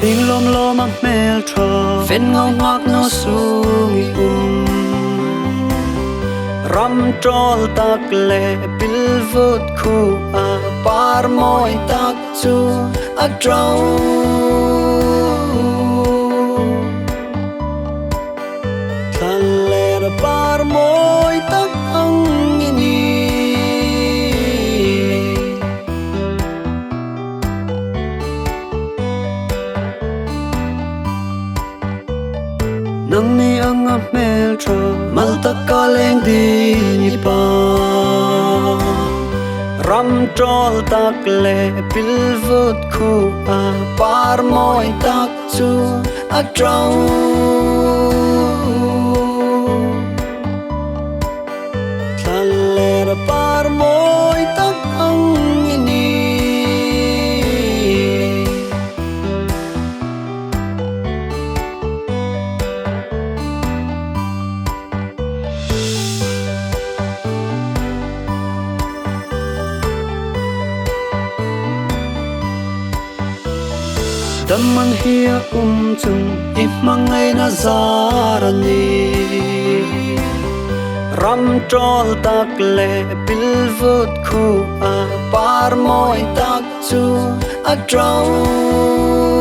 Ping lom lom a mel tro Fen ngau ngak no sungi Ram trol tak le Pil vut khu a Par moi tak chu a trau Than le ra par moi tak ang ini Nang ni ang a mel tro Mal tak ka leng di ni pa Ram trol tak le Pil vut khu a Par moi tak chu a trau Than le ra par moi tak ang ini Daman hiya chung Imangay na zarani Ram trol tak le Pil vut khu a Par moi tak chu a trau